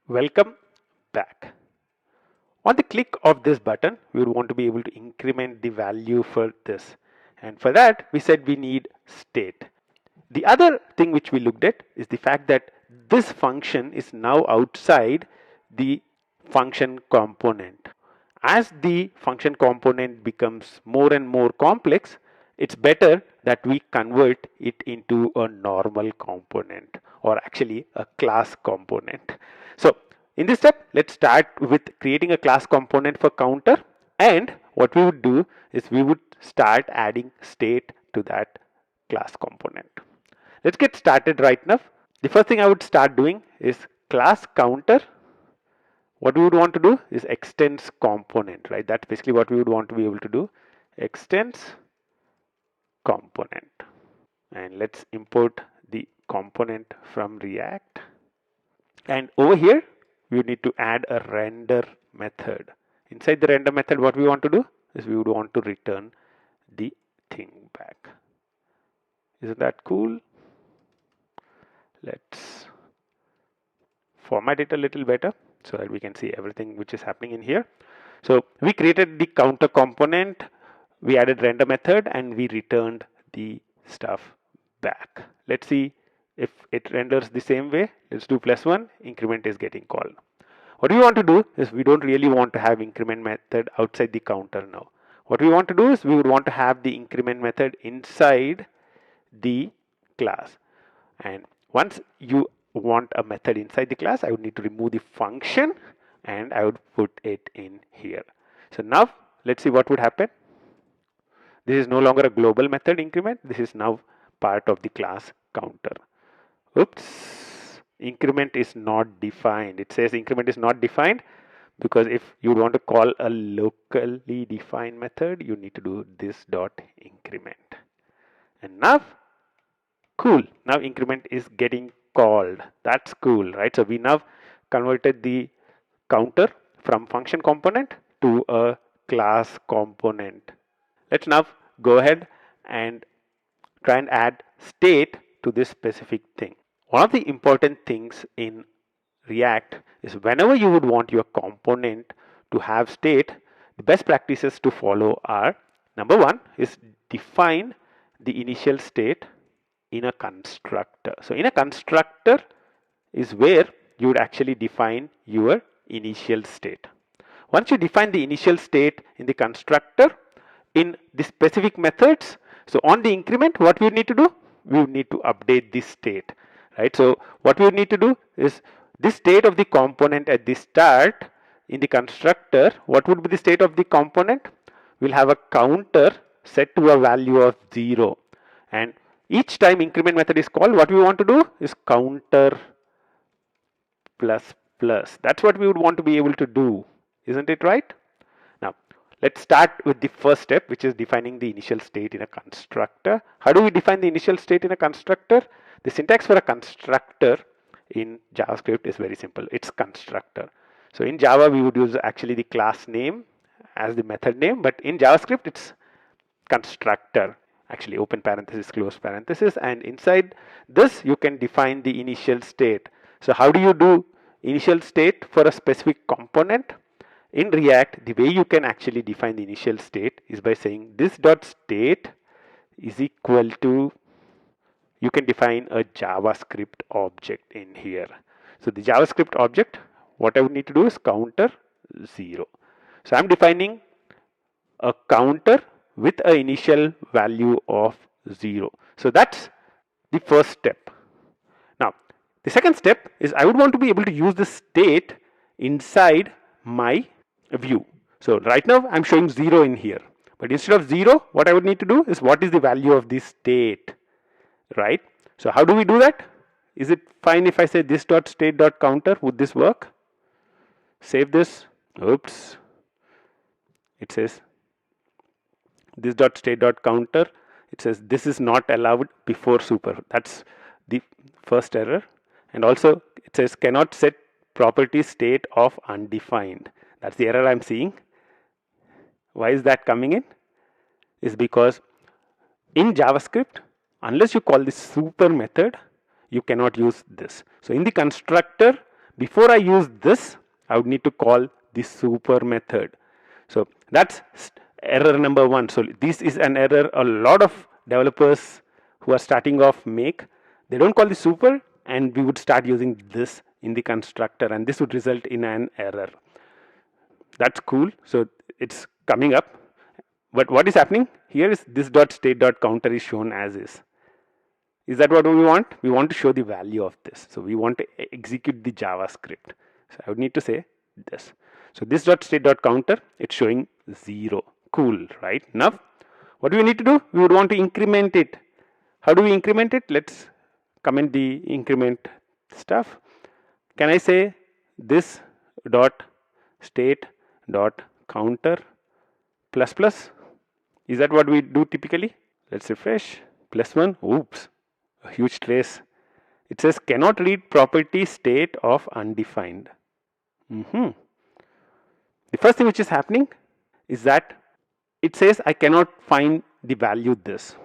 Welcome back. On the click of this button, we would want to be able to increment the value for this. And for that, we said we need state. The other thing which we looked at is the fact that this function is now outside the function component. As the function component becomes more and more complex, it's better that we convert it into a normal component or actually a class component. So in this step, let's start with creating a class component for counter, and what we would do is we would start adding state to that class component. Let's get started right now. The first thing I would start doing is class counter. What we would want to do is extends component, right? That's basically what we would want to be able to do. Extends component. And let's import the component from React. And over here, we need to add a render method. Inside the render method, what we want to do is we would want to return the thing back. Isn't that cool? Let's format it a little better so that we can see everything which is happening in here. So we created the counter component, we added render method, and we returned the stuff back. Let's see if it renders the same way. Let's do +1, increment is getting called. What we want to do is we don't really want to have increment method outside the counter now. What we want to do is we would want to have the increment method inside the class. And once you want a method inside the class, I would need to remove the function and I would put it in here. So now let's see what would happen. This is no longer a global method increment. This is now part of the class counter. Oops, increment is not defined. It says increment is not defined because if you want to call a locally defined method, you need to do this dot increment. And now, cool, now increment is getting called. That's cool, right? So we now converted the counter from function component to a class component. Let's now go ahead and try and add state to this specific thing. One of the important things in React is whenever you would want your component to have state, the best practices to follow are, number one is define the initial state in a constructor. So in a constructor is where you would actually define your initial state. Once you define the initial state in the constructor, in the specific methods, so on the increment, what we need to do? We would need to update this state, right? So what we would need to do is this state of the component at the start in the constructor, what would be the state of the component? We'll have a counter set to a value of 0. And each time increment method is called, what we want to do is counter plus plus. That's what we would want to be able to do. Isn't it right? Now, let's start with the first step, which is defining the initial state in a constructor. How do we define the initial state in a constructor? The syntax for a constructor in JavaScript is very simple. It's constructor. So in Java, we would use actually the class name as the method name, but in JavaScript, it's constructor. Actually, open parenthesis, close parenthesis, and inside this, you can define the initial state. So how do you do initial state for a specific component? In React, the way you can actually define the initial state is by saying this dot state is equal to, you can define a JavaScript object in here. So the JavaScript object, what I would need to do is counter 0. So I'm defining a counter with an initial value of 0. So that's the first step. Now, the second step is I would want to be able to use the state inside my view. So right now I'm showing 0 in here, but instead of 0, what I would need to do is what is the value of this state, right? So how do we do that? Is it fine if I say this dot state dot counter? Would this work? Save this. Oops. It says this dot state dot counter. It says this is not allowed before super. That's the first error. And also it says cannot set property state of undefined. That's the error I'm seeing. Why is that coming in? Is because in JavaScript, unless you call this super method, you cannot use this. So in the constructor, before I use this, I would need to call the super method. So that's error number one. So this is an error a lot of developers who are starting off make. They don't call the super, and we would start using this in the constructor, and this would result in an error. That's cool. So it's coming up. But what is happening here is this dot state dot counter is shown as is. Is that what we want? We want to show the value of this. So we want to execute the JavaScript. So I would need to say this. So this dot state dot counter, it's showing 0. Cool, right? Now, what do we need to do? We would want to increment it. How do we increment it? Let's comment the increment stuff. Can I say this dot state dot counter plus plus? Is that what we do typically? Let's refresh. +1. Oops, a huge trace. It says cannot read property state of undefined. The first thing which is happening is that it says I cannot find the value this.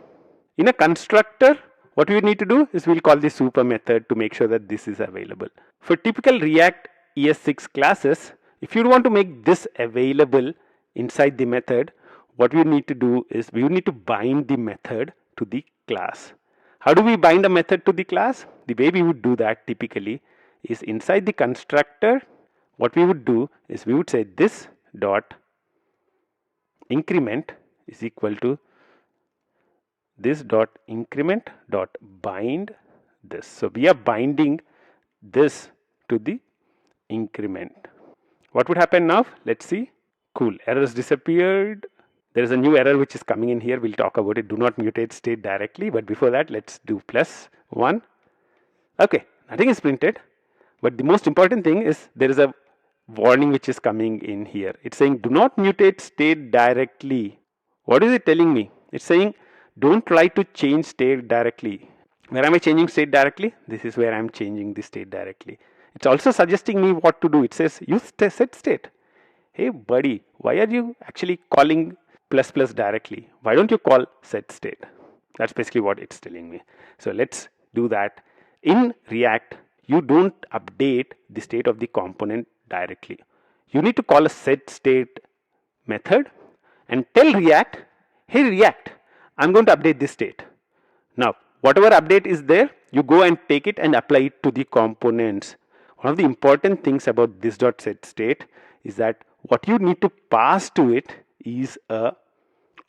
In a constructor, what we need to do is we'll call the super method to make sure that this is available. For typical React ES6 classes, if you want to make this available inside the method, what we need to do is we need to bind the method to the class. How do we bind a method to the class? The way we would do that typically is inside the constructor. What we would do is we would say this dot increment is equal to this dot increment dot bind this. So we are binding this to the increment. What would happen now? Let's see. Cool, errors disappeared. There is a new error which is coming in here. We'll talk about it. Do not mutate state directly. But before that, let's do +1. Okay, nothing is printed. But the most important thing is there is a warning which is coming in here. It's saying do not mutate state directly. What is it telling me? It's saying don't try to change state directly. Where am I changing state directly? This is where I'm changing the state directly. It's also suggesting me what to do. It says use set state. Hey buddy, why are you actually calling ++ directly? Why don't you call set state? That's basically what it's telling me. So let's do that. In React, you don't update the state of the component directly. You need to call a set state method and tell React, hey React, I'm going to update this state. Now, whatever update is there, you go and take it and apply it to the components. One of the important things about this dot set state is that what you need to pass to it is a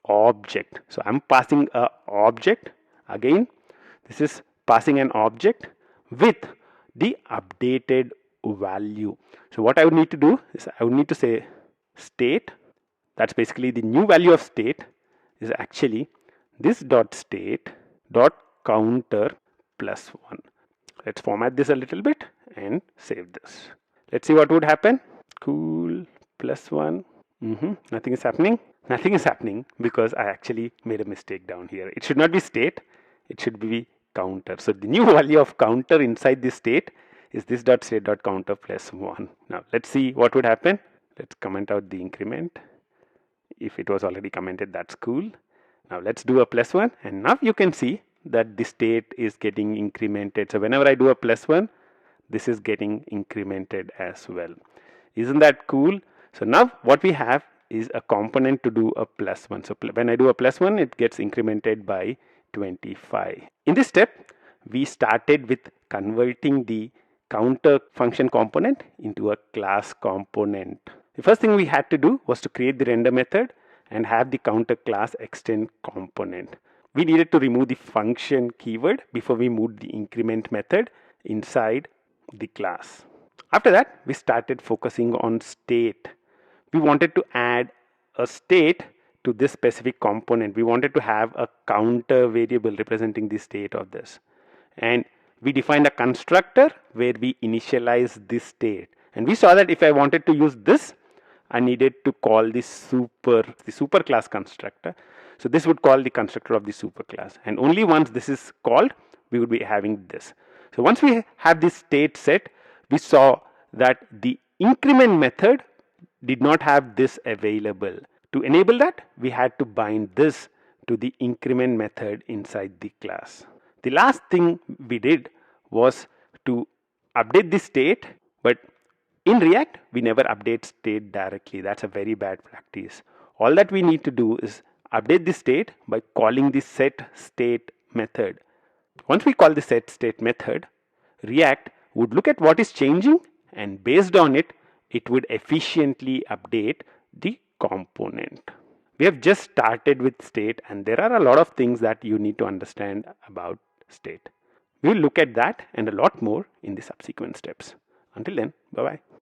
object. So I'm passing a object. Again, this is passing an object with the updated value. So what I would need to do is I would need to say state. That's basically the new value of state is actually this dot state dot counter +1. Let's format this a little bit and save this. Let's see what would happen. Cool, +1. Nothing is happening. Nothing is happening because I actually made a mistake down here. It should not be state, it should be counter. So the new value of counter inside this state is this dot state dot counter +1. Now let's see what would happen. Let's comment out the increment. If it was already commented, that's cool. Now let's do a +1, and now you can see that the state is getting incremented. So whenever I do a +1, this is getting incremented as well. Isn't that cool? So now what we have is a component to do a +1. So when I do a +1, it gets incremented by 25. In this step, we started with converting the counter function component into a class component. The first thing we had to do was to create the render method and have the counter class extend component. We needed to remove the function keyword before we moved the increment method inside the class. After that, we started focusing on state. We wanted to add a state to this specific component. We wanted to have a counter variable representing the state of this. And we defined a constructor where we initialize this state. And we saw that if I wanted to use this, I needed to call the super class constructor. So this would call the constructor of the super class. And only once this is called, we would be having this. So once we have this state set, we saw that the increment method did not have this available. To enable that, we had to bind this to the increment method inside the class. The last thing we did was to update the state But in React, we never update state directly. That's a very bad practice. All that we need to do is update the state by calling the set state method. Once we call the set state method, React would look at what is changing, and based on it, it would efficiently update the component. We have just started with state, and there are a lot of things that you need to understand about state. We'll look at that and a lot more in the subsequent steps. Until then, bye bye.